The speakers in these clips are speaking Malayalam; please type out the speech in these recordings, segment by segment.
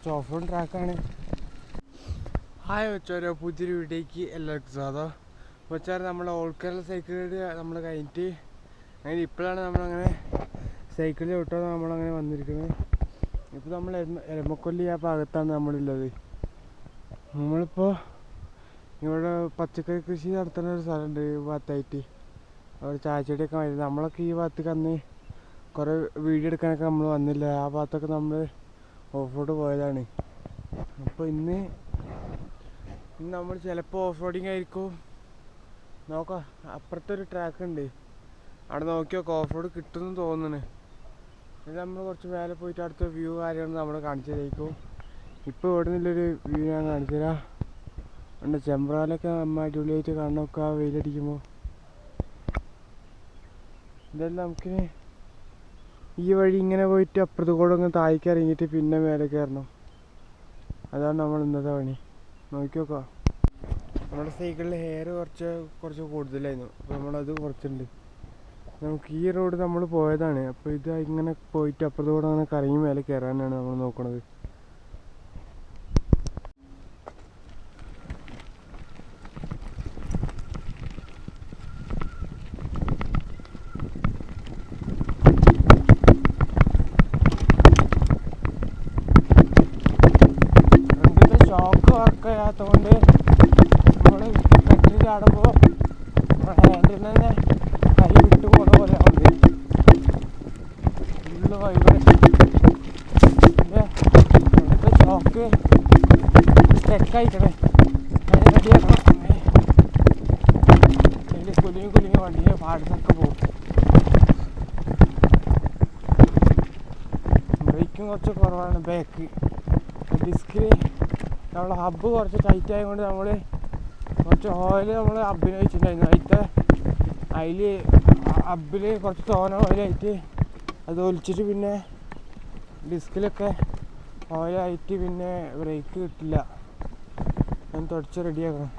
കുറച്ച് ഓഫ് റോഡ് ട്രാക്കാണ്. ഹായ് വെച്ചോരോ പുതിയൊരു വീഡിയോയ്ക്ക് എല്ലാവർക്കും സ്വാഗതം. വെച്ചാൽ നമ്മൾ ഓൾ കേരള സൈക്കിൾ റൈഡ് നമ്മൾ കഴിഞ്ഞിട്ട് അങ്ങനെ ഇപ്പോഴാണ് നമ്മളങ്ങനെ സൈക്കിളിൽ വിട്ടോ നമ്മളങ്ങനെ വന്നിരിക്കുന്നത്. ഇപ്പോൾ നമ്മൾ എരമക്കൊല്ലി ആ ഭാഗത്താണ് നമ്മളുള്ളത്. നമ്മളിപ്പോൾ ഇവിടെ പച്ചക്കറി കൃഷി നടത്തുന്ന ഒരു സ്ഥലമുണ്ട് ഈ ഭാഗത്തായിട്ട്. അവിടെ ചായച്ചെടിയൊക്കെ വരുന്നത്. നമ്മളൊക്കെ ഈ ഭാഗത്തേക്ക് അന്ന് കുറേ വീഡിയോ എടുക്കാനൊക്കെ നമ്മൾ വന്നില്ല. ആ ഭാഗത്തൊക്കെ നമ്മൾ ഓഫ് റോഡ് പോയതാണ്. അപ്പോൾ ഇന്ന് നമ്മൾ ചിലപ്പോൾ ഓഫ് റോഡിങ് ആയിരിക്കും. നോക്കാം, അപ്പുറത്തൊരു ട്രാക്ക് ഉണ്ട്, അവിടെ നോക്കി നോക്കാം ഓഫ് റോഡ് കിട്ടുമെന്ന് തോന്നുന്നു. ഇത് നമ്മൾ കുറച്ച് മേലെ പോയിട്ട് അടുത്ത വ്യൂ കാര്യങ്ങൾ നമ്മൾ കാണിച്ചു തരായിരിക്കും. ഇപ്പോൾ ഇവിടെ നിന്നുള്ളൊരു വ്യൂ ഞാൻ കാണിച്ചു തരാം. ഉണ്ട് ചെമ്പ്രാലൊക്കെ നമ്മൾ അടിപൊളിയായിട്ട് കാണാനൊക്കെ ആ വെയിലടിക്കുമ്പോൾ. ഇതെല്ലാം നമുക്ക് ഈ വഴി ഇങ്ങനെ പോയിട്ട് അപ്പുറത്ത് കൂടെ ഒന്ന് താഴേക്ക് ഇറങ്ങിയിട്ട് പിന്നെ മേലെ കയറണം. അതാണ് നമ്മൾ ഇന്നത്തെ പണി. നോക്കി നോക്കാം. നമ്മുടെ സൈക്കിളിൽ ഹെയർ കുറച്ച് കൂടുതലായിരുന്നു. അപ്പോൾ നമ്മളത് കുറച്ചുണ്ട്. നമുക്ക് ഈ റോഡ് നമ്മൾ പോയതാണ്. അപ്പോൾ ഇത് ഇങ്ങനെ പോയിട്ട് അപ്പുറത്ത് കൂടെ അങ്ങനെ കറങ്ങി മേലെ കയറാനാണ് നമ്മൾ നോക്കണത്. ഷോക്ക് വർക്ക് ചെയ്യാത്തതുകൊണ്ട് നമ്മൾ കെട്ടി ചാടുമ്പോൾ ഹാൻഡിൽ തന്നെ കൈ വിട്ടു പോകുന്ന പോലെ ആവുന്നത്. Full vibe. പിന്നെ ഇവിടുത്തെ ഷോക്ക് സ്റ്റെക്കായിക്കണേ, അതിന് റെഡിയാക്കണം. അതിൽ കുലുങ്ങി വണ്ടിയെ പാടുന്നൊക്കെ പോകും. ബ്രേക്കും കുറച്ച് കുറവാണ് ബാക്ക്. ഡിസ്കിൽ നമ്മളെ ഹബ്ബ് കുറച്ച് ടൈറ്റ് ആയതുകൊണ്ട് നമ്മൾ കുറച്ച് ഓയിൽ നമ്മൾ ഹബ്ബിന് വെച്ചിട്ടുണ്ടായിരുന്നു. അതിൽ ഹബ്ബിൽ കുറച്ച് തോന ഓയിലായിട്ട് അത് ഒലിച്ചിട്ട് പിന്നെ ഡിസ്കിലൊക്കെ ഓയിലായിട്ട് പിന്നെ ബ്രേക്ക് കിട്ടില്ല. ഞാൻ തുടച്ച് റെഡിയാക്കണം.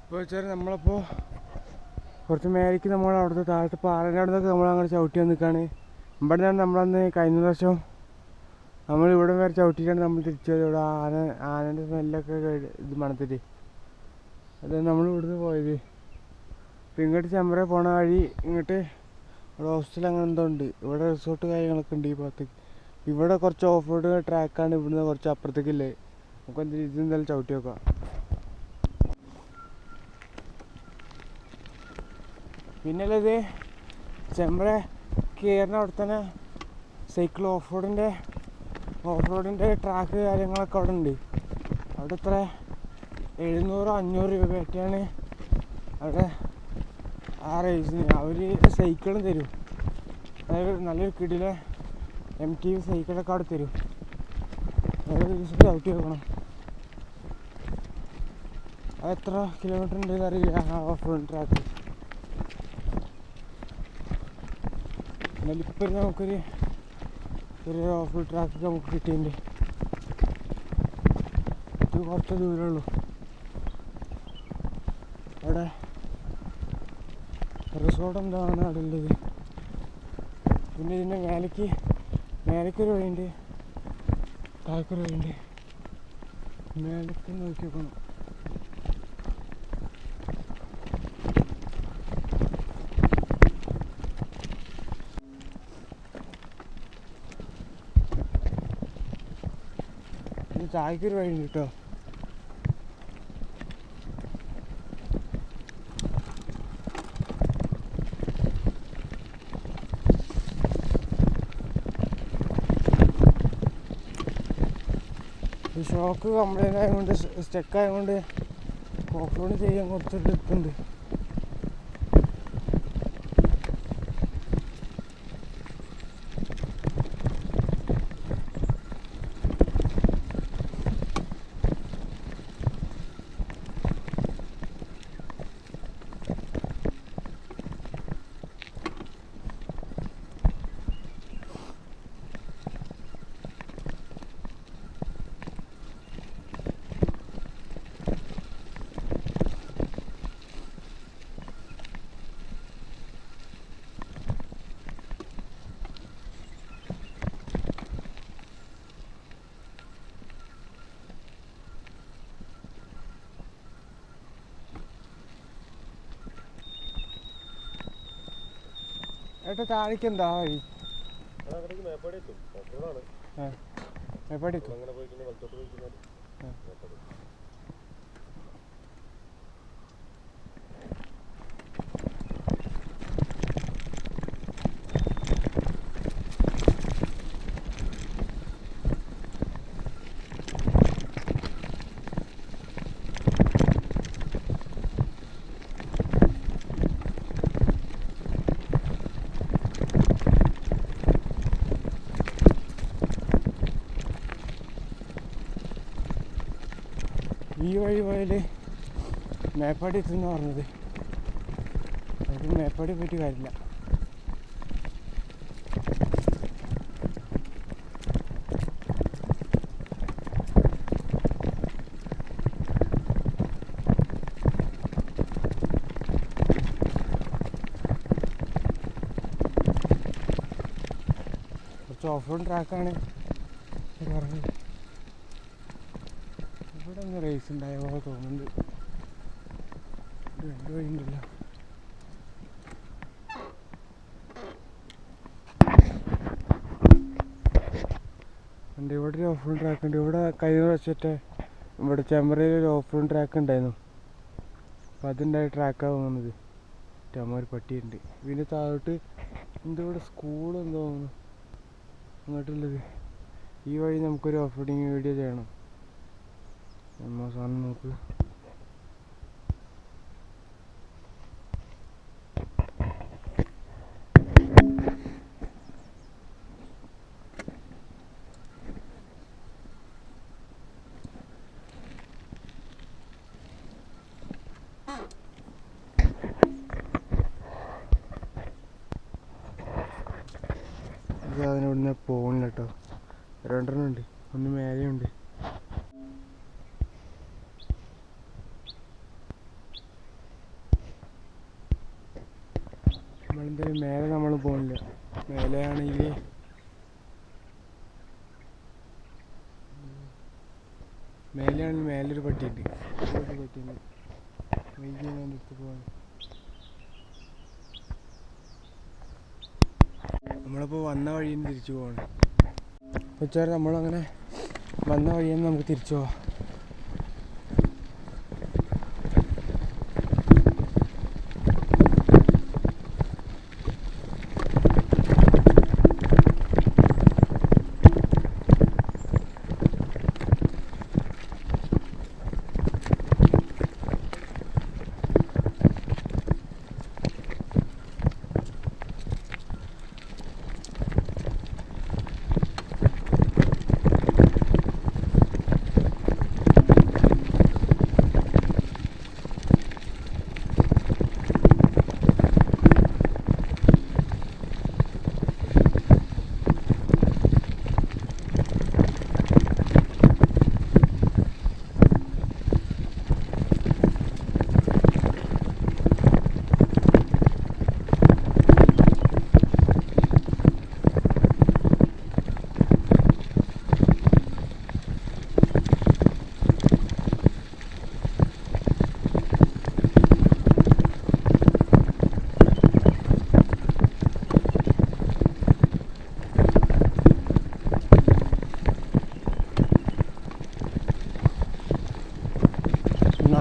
ഇപ്പോൾ വെച്ചാൽ നമ്മളപ്പോൾ കുറച്ച് മേലേക്ക് നമ്മൾ അവിടുത്തെ താഴത്തെ പാറേൻ്റെ അവിടെ നിന്നൊക്കെ നമ്മൾ അങ്ങനെ ചവിട്ടി വന്നിക്കാണ്. ഇവിടെ നിന്നാണ് നമ്മളന്ന് കഴിഞ്ഞ പ്രാവശ്യം നമ്മൾ ഇവിടെ വരെ ചവിട്ടിയിട്ടാണ് നമ്മൾ തിരിച്ചത്. ഇവിടെ ആനൻ്റെ സ്മെല്ലൊക്കെ ഇത് മണത്തിട്ട് അത് നമ്മൾ ഇവിടുന്ന് പോയത്. ഇപ്പം ഇങ്ങോട്ട് ചെമ്പ്ര പോണ വഴി ഇങ്ങോട്ട് ഇവിടെ ഹോസ്റ്റൽ അങ്ങനെ എന്തോ ഉണ്ട്. ഇവിടെ റിസോർട്ട് കാര്യങ്ങളൊക്കെ ഉണ്ട് ഈ ഭാഗത്തേക്ക്. ഇവിടെ കുറച്ച് ഓഫ് റോഡ് ട്രാക്കാണ്. ഇവിടുന്ന് കുറച്ച് അപ്പുറത്തേക്കില്ലേ. നമുക്ക് ഇതെന്തായാലും ചവിട്ടി വെക്കാം. പിന്നെയുള്ളത് ചെമ്പ്ര കയറുന്ന അവിടെ തന്നെ സൈക്കിൾ ഓഫ് റോഡിൻ്റെ ട്രാക്ക് കാര്യങ്ങളൊക്കെ അവിടെ ഉണ്ട്. അവിടെ ഇത്ര 700-500 രൂപയൊക്കെയാണ് അവിടെ ആ റേസിന്. അവർ സൈക്കിളും തരും. അതായത് നല്ലൊരു കിടിലെ MTV സൈക്കിളൊക്കെ അവിടെ തരും. അതൊരു ദിവസം ചവിട്ടി വെക്കണം. അത് എത്ര കിലോമീറ്റർ ഉണ്ടെന്ന് അറിയില്ല ആ ഓഫ് റോഡ് ട്രാക്ക്. എന്നാലും ഇപ്പം നമുക്കൊരു ഓഫ് റോഡ് ട്രാക്ക് നമുക്ക് കിട്ടിയിട്ടുണ്ട്. ഇത് കുറച്ച് ദൂരമുള്ളൂ. അവിടെ റിസോർട്ട് എന്താണ് അവിടെ ഉള്ളത്. പിന്നെ ഇതിൻ്റെ മേലേക്കൊരു വഴിയുണ്ട്, താഴേക്കൊരു വഴിയുണ്ട്. മേലേക്ക് നോക്കി നോക്കണം. താഴേക്കൊരു വഴിയുണ്ട് കേട്ടോ. ഈ ഷോക്ക് കംപ്ലൈൻ്റ് ആയതുകൊണ്ട് സ്റ്റെക്കായതുകൊണ്ട് ഓഫ് റോഡ് ചെയ്യാൻ കുറച്ച് ട്രിപ്പുണ്ട്. ഏട്ടാ താഴേക്ക് എന്താ വഴി? മേപ്പാടി എത്തും. ഈ വഴി പോയാൽ മേപ്പാടി എത്തുന്ന പറഞ്ഞത്. അത് മേപ്പാടി പോയിട്ട് കാര്യമില്ല. കുറച്ച് ഓഫ് റോഡ് ട്രാക്കാണ് പറഞ്ഞത്. ഇവിടെ ഒന്ന് റേസ് ഉണ്ടായ പോലെ തോന്നുന്നുണ്ട്. രണ്ട് വഴിയുണ്ടല്ലോ. ഉണ്ട് ഇവിടെ ഒരു ഓഫ് റോഡ് ട്രാക്ക് ഉണ്ട്. ഇവിടെ കഴിഞ്ഞ പ്രാവശ്യത്തെ ഇവിടെ ചെമ്പറയിൽ ഒരു ഓഫ് റോഡ് ട്രാക്ക് ഉണ്ടായിരുന്നു. അപ്പം അതുണ്ടായ ട്രാക്കാണ് തോന്നുന്നത്. അമ്മ ഒരു പട്ടിയുണ്ട്. പിന്നെ താഴോട്ട് ഇവിടെ സ്കൂൾ എന്തോ തോന്നുന്നു അങ്ങോട്ടുള്ളത്. ഈ വഴി നമുക്കൊരു ഓഫ് റോഡിങ് വീഡിയോ ചെയ്യണം. നമ്മ സാധനം നോക്ക്. അതിനിവിടുന്ന് പോകണില്ല കേട്ടോ. രണ്ടെണ്ണം ഉണ്ട്. ഒന്ന് മേലെയുണ്ട്. നമ്മളെന്തായാലും മേലെ നമ്മൾ പോകുന്നില്ല. മേലെയാണെങ്കിൽ മേലൊരു പട്ടിയുണ്ട്. പട്ടിയുണ്ട് വൈകി അതിൻ്റെ അടുത്ത് പോകാൻ. നമ്മളിപ്പോൾ വന്ന വഴിയിൽ നിന്ന് തിരിച്ചു പോവാണ്. ഉച്ചവരെ നമ്മളങ്ങനെ വന്ന വഴിയിൽ നിന്ന് നമുക്ക് തിരിച്ചു പോവാം.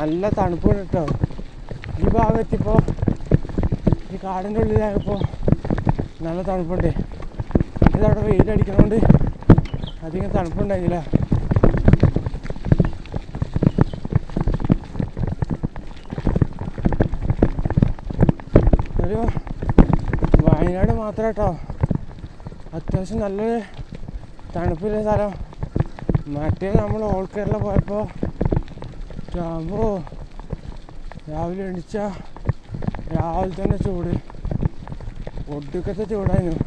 നല്ല തണുപ്പാണ് കേട്ടോ. ഈ ഭാഗത്തിപ്പോൾ ഈ കാടിൻ്റെ ഉള്ളിലായപ്പോൾ നല്ല തണുപ്പുണ്ട്. ഇതവിടെ വെയിലടിക്കുന്നതുകൊണ്ട് അധികം തണുപ്പുണ്ടായില്ല. ഒരു വയനാട് മാത്രം കേട്ടോ അത്യാവശ്യം നല്ലൊരു തണുപ്പുള്ള സ്ഥലം. മറ്റേ നമ്മൾ ഓൾ കേരള പോയപ്പോൾ രാവിലെ എണീച്ചാൽ രാവിലെ തന്നെ ചൂട്, ഒടുക്കത്തെ ചൂടായിരുന്നു.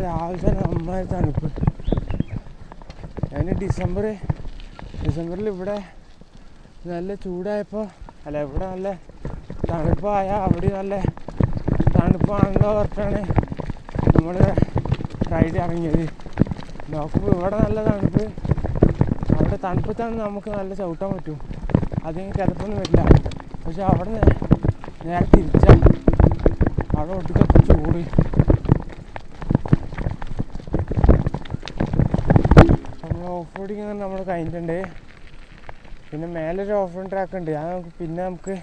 രാവിലെ തന്നെ നന്നായി തണുപ്പ്. അതിന് ഡിസംബറിൽ ഇവിടെ നല്ല ചൂടായപ്പോൾ അല്ല ഇവിടെ നല്ല തണുപ്പായ അവിടെ നല്ല തണുപ്പാണല്ലോ പറഞ്ഞാണ് നമ്മൾ റൈഡ് ഇറങ്ങിയത്. നോക്കുമ്പോൾ ഇവിടെ നല്ല തണുപ്പ്. അവിടെ തണുപ്പത്താണ് നമുക്ക് നല്ല ചവിട്ടാൻ പറ്റും. അധികം കിതപ്പൊന്നും വരില്ല. പക്ഷെ അവിടെ നേരെ തിരിച്ചാണ്. അവിടെ ഒട്ടിക്കപ്പം ചൂട്. നമ്മൾ ഓഫ് റോഡിങ് നമ്മൾ കഴിഞ്ഞിട്ടുണ്ട്. പിന്നെ മേലൊരു ഓഫ് റോഡ് ട്രാക്ക് ഉണ്ട്, അത് പിന്നെ നമുക്ക്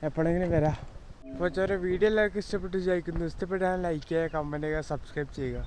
എപ്പോഴെങ്കിലും വരാം. അപ്പോൾ ചെറിയ വീഡിയോ എല്ലാവർക്കും ഇഷ്ടപ്പെട്ട് വിചാരിക്കുന്നു. ഇഷ്ടപ്പെട്ടാൽ ലൈക്ക് ചെയ്യുക, കമൻറ്റ് ചെയ്യുക, സബ്സ്ക്രൈബ് ചെയ്യുക.